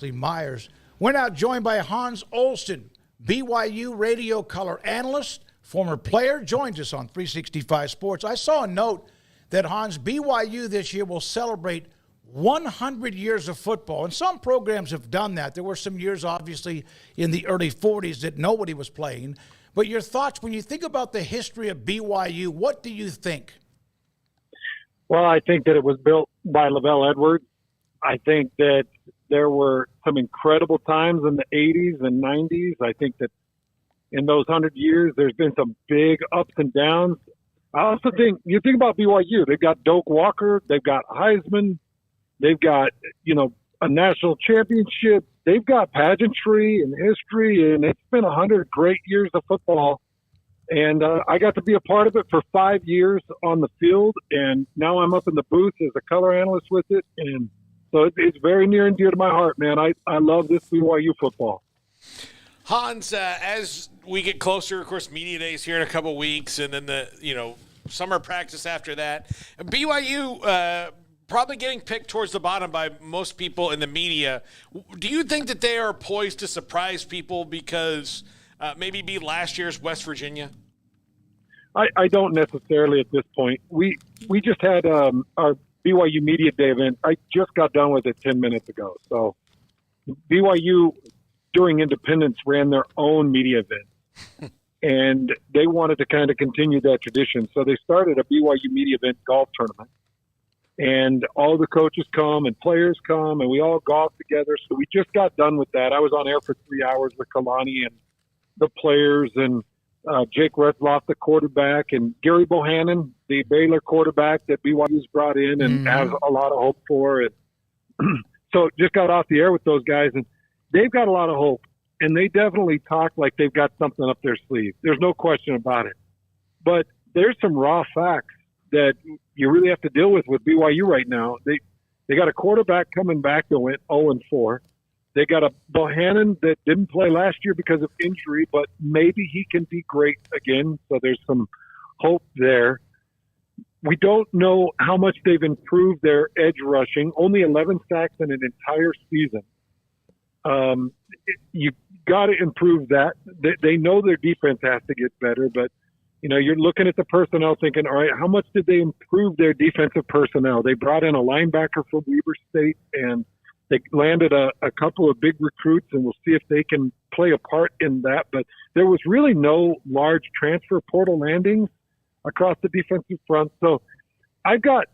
Myers. We're now joined by Hans Olsen, BYU Radio Color Analyst, former player, joins us on 365 Sports. I saw a note that, Hans, BYU this year will celebrate 100 years of football, and some programs have done that. There were some years, obviously, in the early 40s that nobody was playing. But your thoughts, when you think about the history of BYU, what do you think? Well, I think that it was built by LEL Edwards. I think that there were some incredible times in the 80s and 90s. I think that in those 100 years, there's been some big ups and downs. I also think, you think about BYU, they've got Doak Walker, they've got Heisman, they've got, a national championship, they've got pageantry and history, and it's been 100 great years of football. And I got to be a part of it for 5 years on the field, and now I'm up in the booth as a color analyst with it. And so it's very near and dear to my heart, man. I love this BYU football. Hans, as we get closer, of course, media days here in a couple weeks, and then the summer practice after that, BYU probably getting picked towards the bottom by most people in the media. Do you think that they are poised to surprise people because maybe be last year's West Virginia? I don't necessarily at this point. We just had our BYU Media Day event. I just got done with it 10 minutes ago. So BYU during Independence ran their own media event, and they wanted to kind of continue that tradition. So they started a BYU Media Event golf tournament, and all the coaches come and players come, and we all golf together. So we just got done with that. I was on air for 3 hours with Kanani and the players, and Jake Retzloff, the quarterback, and Gary Bohanan, the Baylor quarterback that BYU's brought in and has a lot of hope for. And so just got off the air with those guys, and they've got a lot of hope, and they definitely talk like they've got something up their sleeve. There's no question about it. But there's some raw facts that you really have to deal with BYU right now. They got a quarterback coming back that went 0-4. They got a Bohanan that didn't play last year because of injury, but maybe he can be great again. So there's some hope there. We don't know how much they've improved their edge rushing. Only 11 sacks in an entire season. You got to improve that. They know their defense has to get better, but you're looking at the personnel thinking, all right, how much did they improve their defensive personnel? They brought in a linebacker from Weber State, and they landed a couple of big recruits, and we'll see if they can play a part in that. But there was really no large transfer portal landings across the defensive front. So I've got,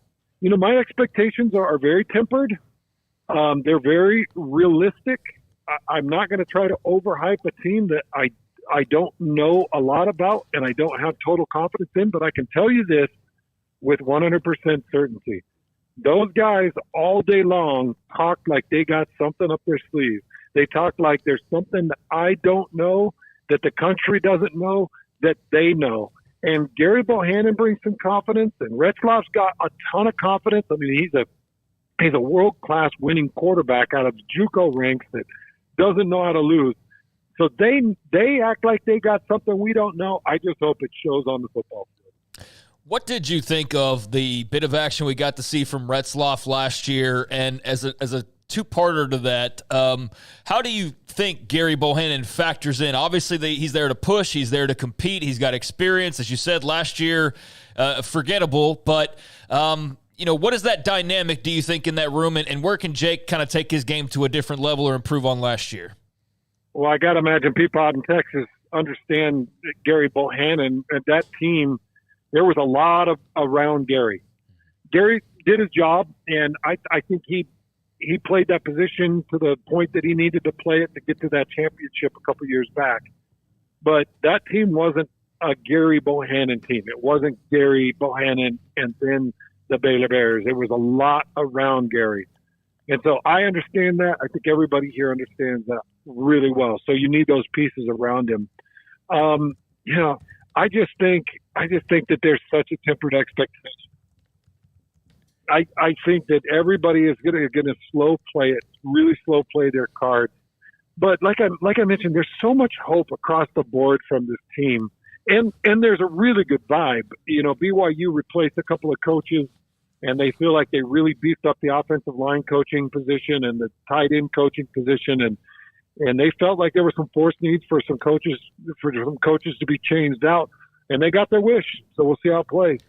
my expectations are very tempered. They're very realistic. I'm not going to try to overhype a team that I don't know a lot about and I don't have total confidence in, but I can tell you this with 100% certainty. Those guys all day long talk like they got something up their sleeve. They talk like there's something that I don't know, that the country doesn't know, that they know. And Gary Bohanan brings some confidence, and Retzloff's got a ton of confidence. I mean, he's a world-class winning quarterback out of the JUCO ranks that doesn't know how to lose. So they act like they got something we don't know. I just hope it shows on the football field. What did you think of the bit of action we got to see from Retzloff last year? And as a two-parter to that, how do you think Gary Bohanan factors in? Obviously, he's there to push. He's there to compete. He's got experience. As you said, last year, forgettable. But, what is that dynamic, do you think, in that room? And where can Jake kind of take his game to a different level or improve on last year? Well, I got to imagine people out in Texas understand Gary Bohanan and that team. There was a lot around Gary. Gary did his job, and I think he played that position to the point that he needed to play it to get to that championship a couple years back. But that team wasn't a Gary Bohanan team. It wasn't Gary Bohanan and then the Baylor Bears. It was a lot around Gary. And so I understand that. I think everybody here understands that really well. So you need those pieces around him. I just think that there's such a tempered expectation. I think that everybody is going to slow play it, really slow play their cards. But like I mentioned, there's so much hope across the board from this team, and there's a really good vibe. BYU replaced a couple of coaches and they feel like they really beefed up the offensive line coaching position and the tight end coaching position, and they felt like there were some force needs for some coaches to be changed out, and they got their wish. So we'll see how it plays.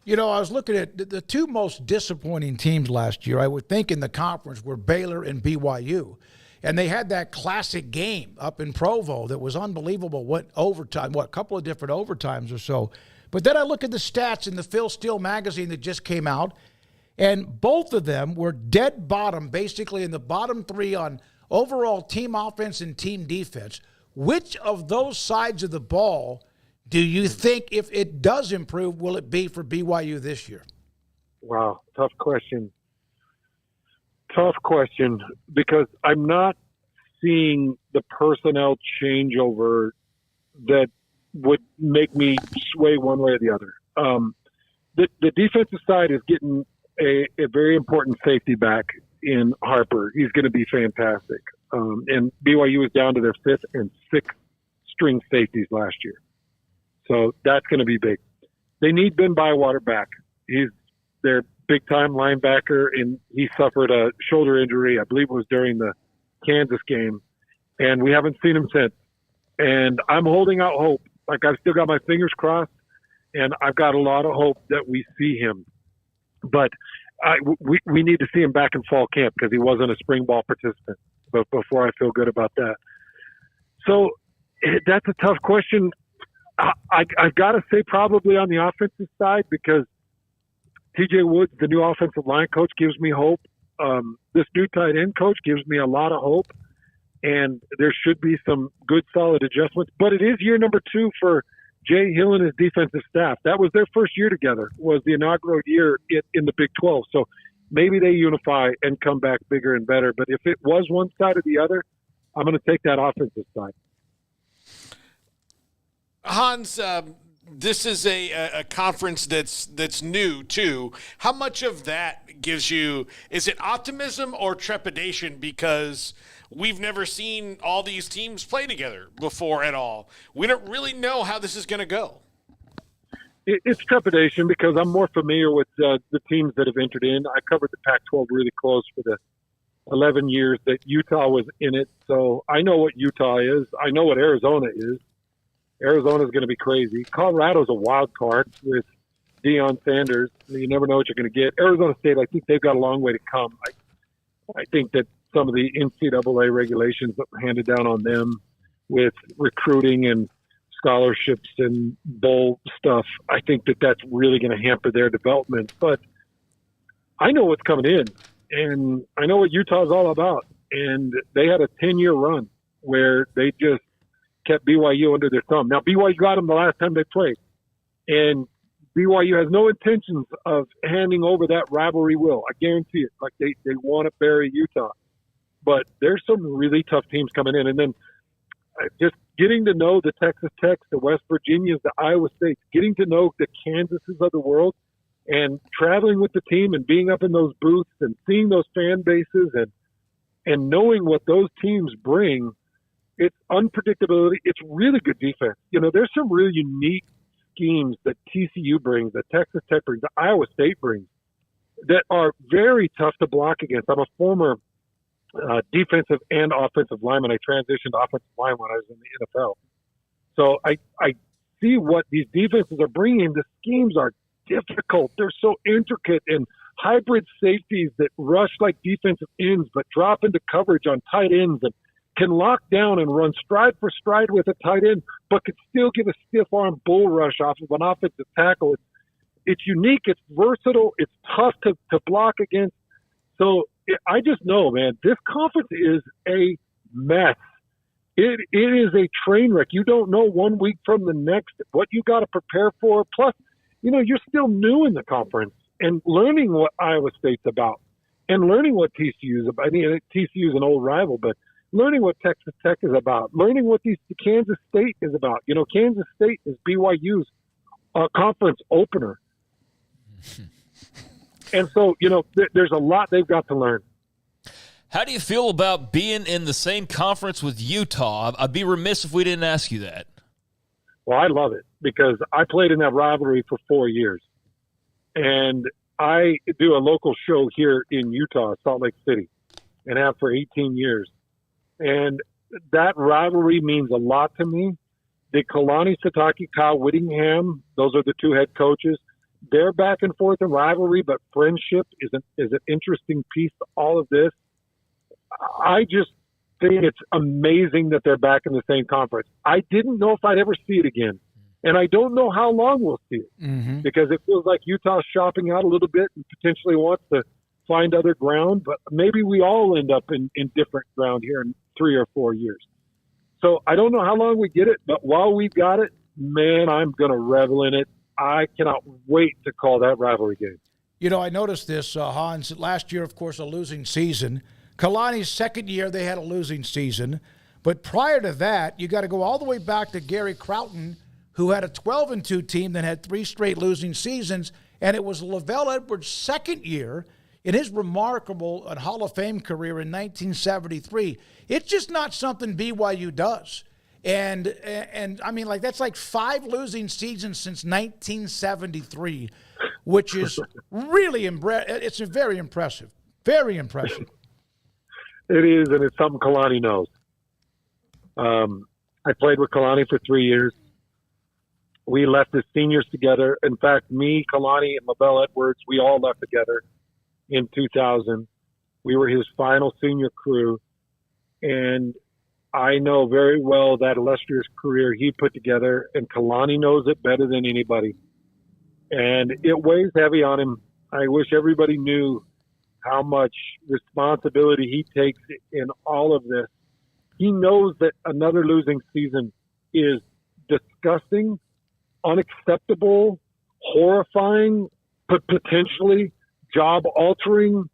You know, I was looking at the two most disappointing teams last year, I would think, in the conference were Baylor and BYU. And they had that classic game up in Provo that was unbelievable. A couple of different overtimes or so. But then I look at the stats in the Phil Steele magazine that just came out, and both of them were dead bottom, basically in the bottom three on overall team offense and team defense. Which of those sides of the ball do you think, if it does improve, will it be for BYU this year? Wow, tough question. Tough question, because I'm not seeing the personnel changeover that would make me sway one way or the other. The defensive side is getting a very important safety back in Harper. He's going to be fantastic. And BYU is down to their fifth and sixth string safeties last year. So that's going to be big. They need Ben Bywater back. He's their big-time linebacker, and he suffered a shoulder injury, I believe it was during the Kansas game, and we haven't seen him since. And I'm holding out hope. Like, I've still got my fingers crossed, and I've got a lot of hope that we see him. But we need to see him back in fall camp because he wasn't a spring ball participant. But before I feel good about that. So that's a tough question. I've got to say probably on the offensive side, because TJ Woods, the new offensive line coach, gives me hope. This new tight end coach gives me a lot of hope, and there should be some good, solid adjustments. But it is year number 2 for Jay Hill and his defensive staff. That was their first year together, was the inaugural year in the Big 12. So maybe they unify and come back bigger and better. But if it was one side or the other, I'm going to take that offensive side. Hans, this is a conference that's new too. How much of that gives you, is it optimism or trepidation? Because we've never seen all these teams play together before at all. We don't really know how this is going to go. It's trepidation because I'm more familiar with the teams that have entered in. I covered the Pac-12 really close for the 11 years that Utah was in it. So I know what Utah is. I know what Arizona is. Arizona's going to be crazy. Colorado's a wild card with Deion Sanders. You never know what you're going to get. Arizona State, I think they've got a long way to come. I think that some of the NCAA regulations that were handed down on them with recruiting and scholarships and bowl stuff, I think that that's really going to hamper their development. But I know what's coming in, and I know what Utah's all about. And they had a 10-year run where they just kept BYU under their thumb. Now, BYU got them the last time they played, and BYU has no intentions of handing over that rivalry wheel. I guarantee it. Like, they want to bury Utah. But there's some really tough teams coming in. And then just getting to know the Texas Techs, the West Virginias, the Iowa States, getting to know the Kansases of the world, and traveling with the team and being up in those booths and seeing those fan bases and knowing what those teams bring. It's unpredictability. It's really good defense. You know, there's some really unique schemes that TCU brings, that Texas Tech brings, that Iowa State brings, that are very tough to block against. I'm a former defensive and offensive lineman. I transitioned to offensive line when I was in the NFL. So I see what these defenses are bringing. The schemes are difficult. They're so intricate, and hybrid safeties that rush like defensive ends but drop into coverage on tight ends and can lock down and run stride for stride with a tight end, but could still give a stiff arm bull rush off of an offensive tackle. It's unique. It's versatile. It's tough to block against. So I just know, man, this conference is a mess. It is a train wreck. You don't know 1 week from the next what you got to prepare for. Plus, you know, you're still new in the conference and learning what Iowa State's about and learning what TCU is about. I mean, TCU is an old rival, but learning what Texas Tech is about, learning what Kansas State is about. You know, Kansas State is BYU's conference opener. And so, you know, there's a lot they've got to learn. How do you feel about being in the same conference with Utah? I'd be remiss if we didn't ask you that. Well, I love it because I played in that rivalry for 4 years. And I do a local show here in Utah, Salt Lake City, and have for 18 years. And that rivalry means a lot to me. The Kanani Sataki, Kyle Whittingham, those are the two head coaches. They're back and forth in rivalry, but friendship is an interesting piece to all of this. I just think it's amazing that they're back in the same conference. I didn't know if I'd ever see it again. And I don't know how long we'll see it because it feels like Utah's shopping out a little bit and potentially wants to find other ground, but maybe we all end up in different ground here in 3 or 4 years. So I don't know how long we get it, but while we've got it, man, I'm going to revel in it. I cannot wait to call that rivalry game. You know, I noticed this, Hans, last year, of course, a losing season. Kalani's second year, they had a losing season. But prior to that, you got to go all the way back to Gary Crowton, who had a 12-2 team that had 3 straight losing seasons, and it was LEL Edwards' second year in his remarkable Hall of Fame career in 1973. It's just not something BYU does. And I mean, like, that's like 5 losing seasons since 1973, which is really it's very impressive. Very impressive. It is, and it's something Kalani knows. I played with Kalani for 3 years. We left as seniors together. In fact, me, Kalani, and LEL Edwards, we all left together in 2000. We were his final senior crew. And I know very well that illustrious career he put together, and Kalani knows it better than anybody. And it weighs heavy on him. I wish everybody knew how much responsibility he takes in all of this. He knows that another losing season is disgusting, unacceptable, horrifying, but potentially job-altering.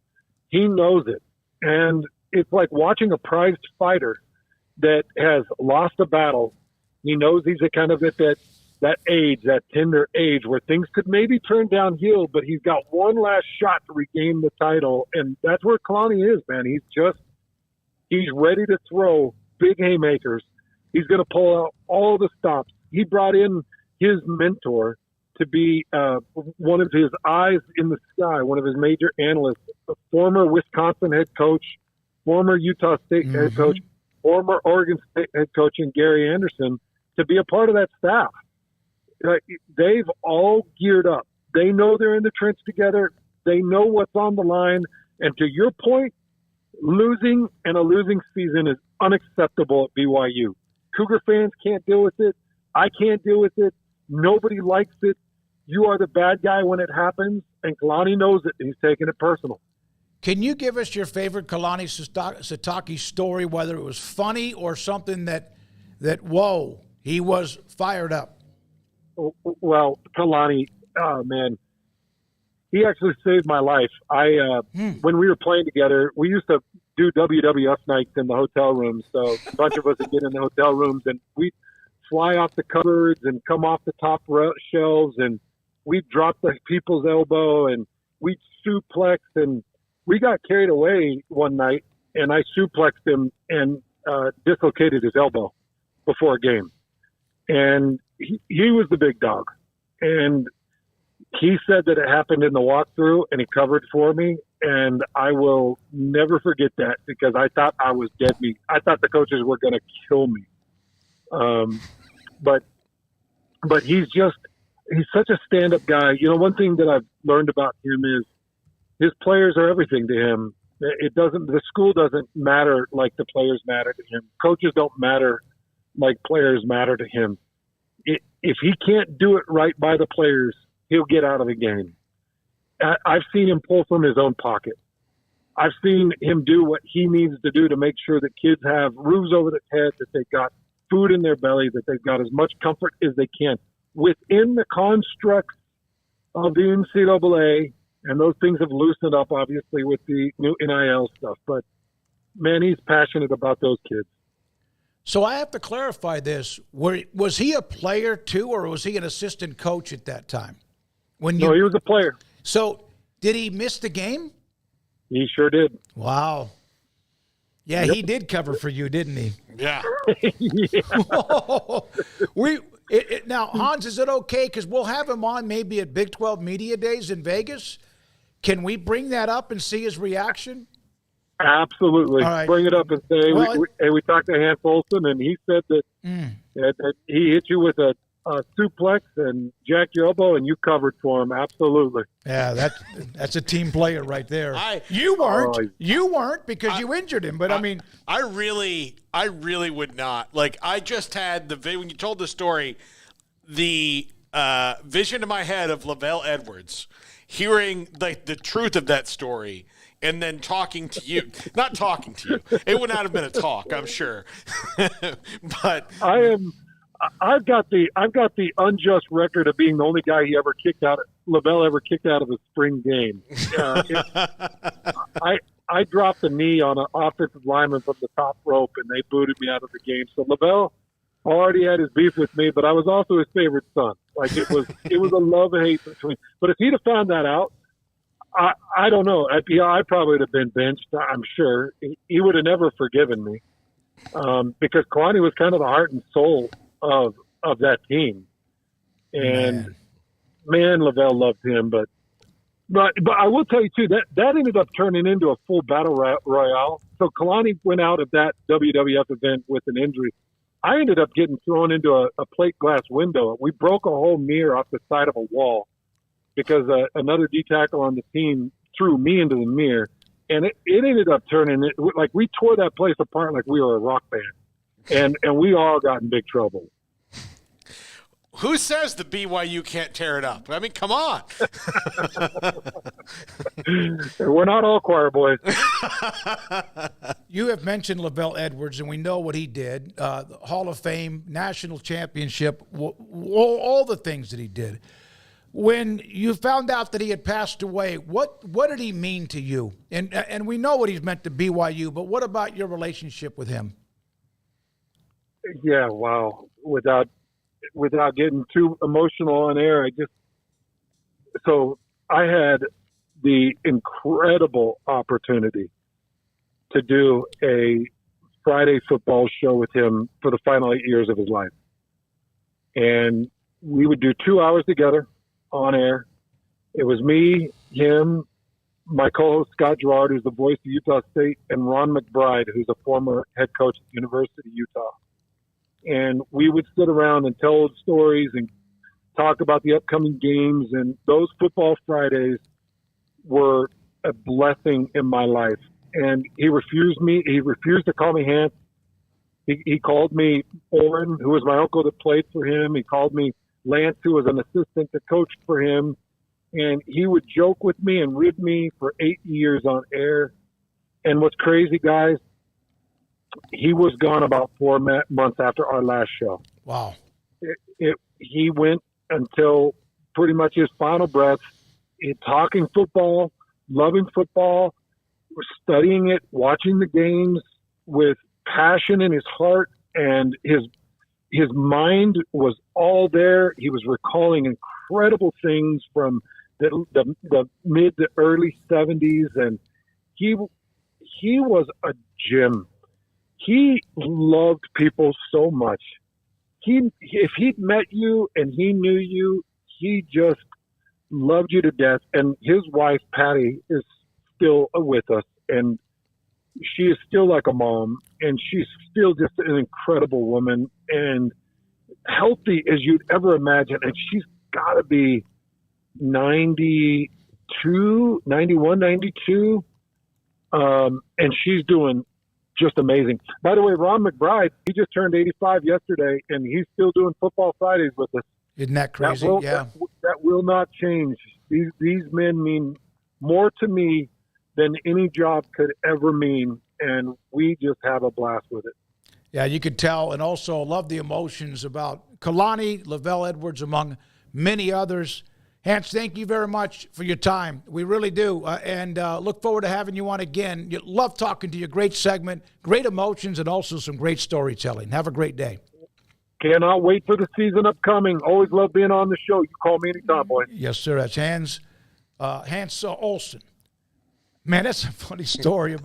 He knows it. And it's like watching a prized fighter that has lost a battle. He knows he's kind of at that age, that tender age where things could maybe turn downhill, but he's got one last shot to regain the title. And that's where Kalani is, man. He's ready to throw big haymakers. He's going to pull out all the stops. He brought in his mentor to be one of his eyes in the sky, one of his major analysts, a former Wisconsin head coach, former Utah State head coach, former Oregon State head coach, and Gary Anderson, to be a part of that staff. They've all geared up. They know they're in the trench together. They know what's on the line. And to your point, losing and a losing season is unacceptable at BYU. Cougar fans can't deal with it. I can't deal with it. Nobody likes it. You are the bad guy when it happens, and Kalani knows it, and he's taking it personal. Can you give us your favorite Kanani Sataki story, whether it was funny or something that whoa, he was fired up? Well, Kalani, oh, man, he actually saved my life. When we were playing together, we used to do WWF nights in the hotel rooms. So a bunch of us would get in the hotel rooms, and we'd fly off the cupboards and come off the top shelves, and we'd drop the people's elbow, and we'd suplex. And we got carried away one night, and I suplexed him and dislocated his elbow before a game. And he was the big dog. And he said that it happened in the walkthrough, and he covered for me. And I will never forget that, because I thought I was dead meat. I thought the coaches were going to kill me. But he's such a stand-up guy. You know, one thing that I've learned about him is his players are everything to him. The school doesn't matter like the players matter to him. Coaches don't matter like players matter to him. If he can't do it right by the players, he'll get out of the game. I've seen him pull from his own pocket. I've seen him do what he needs to do to make sure that kids have roofs over their head, that they've got food in their belly, that they've got as much comfort as they can within the constructs of the NCAA. And those things have loosened up, obviously, with the new NIL stuff. But, man, he's passionate about those kids. So I have to clarify this. Was he a player, too, or was he an assistant coach at that time? No, he was a player. So did he miss the game? He sure did. Wow. Yeah, yep. He did cover for you, didn't he? Yeah. Now, Hans, is it okay? Because we'll have him on maybe at Big 12 Media Days in Vegas. Can we bring that up and see his reaction? Absolutely. All right. Bring it up and say, Well, we talked to Hans Olsen, and he said that, that he hit you with a suplex and jacked your elbow, and you covered for him. Absolutely. Yeah, that's a team player right there. You weren't because you injured him. But I mean, I really would not. Like, I just had when you told the story, the vision in my head of LEL Edwards, hearing the truth of that story, and then talking to you. Not talking to you. It would not have been a talk, I'm sure. But I've got the unjust record of being the only guy he ever kicked out. LeBell ever kicked out of a spring game. I dropped a knee on an offensive lineman from the top rope, and they booted me out of the game. So LeBell already had his beef with me, but I was also his favorite son. Like, it was a love-hate between. But if he'd have found that out, I don't know. I probably would have been benched. I'm sure he would have never forgiven me, because Kalani was kind of the heart and soul of that team, and man, LeL loved him. But I will tell you too, that ended up turning into a full battle royale. So Kalani went out of that WWF event with an injury. I ended up getting thrown into a plate glass window. We broke a whole mirror off the side of a wall because another D tackle on the team threw me into the mirror, and it ended up turning it like we tore that place apart like we were a rock band, and we all got in big trouble. Who says the BYU can't tear it up? I mean, come on. We're not all choir boys. You have mentioned LEL Edwards, and we know what he did. Hall of Fame, national championship, all the things that he did. When you found out that he had passed away, what did he mean to you? And we know what he's meant to BYU, but what about your relationship with him? Yeah, wow. Without getting too emotional on air, I had the incredible opportunity to do a Friday football show with him for the final 8 years of his life. And we would do 2 hours together on air. It was me, him, my co-host Scott Gerard, who's the voice of Utah State, and Ron McBride, who's a former head coach at the University of Utah. And we would sit around and tell old stories and talk about the upcoming games. And those football Fridays were a blessing in my life. And he refused to call me Hans. He called me Oren, who was my uncle that played for him. He called me Lance, who was an assistant that coached for him. And he would joke with me and rib me for 8 years on air. And what's crazy, guys, he was gone about 4 months after our last show. Wow. He went until pretty much his final breath, talking football, loving football, studying it, watching the games with passion in his heart, and his mind was all there. He was recalling incredible things from the mid to early 70s, and he was a gem. He loved people so much. If he'd met you and he knew you, he just loved you to death. And his wife, Patty, is still with us, and she is still like a mom, and she's still just an incredible woman and healthy as you'd ever imagine. And she's got to be 91, 92. And she's doing just amazing. By the way, Ron McBride, he just turned 85 yesterday, and he's still doing football Fridays with us. Isn't that crazy? That will not change. These men mean more to me than any job could ever mean, and we just have a blast with it. Yeah, you could tell, and also love the emotions about Kalani, LEL Edwards, among many others. Hans, thank you very much for your time. We really do, and look forward to having you on again. Love talking to you. Great segment, great emotions, and also some great storytelling. Have a great day. Cannot wait for the season upcoming. Always love being on the show. You call me anytime, boy. Yes, sir. That's Hans Olsen. Man, that's a funny story.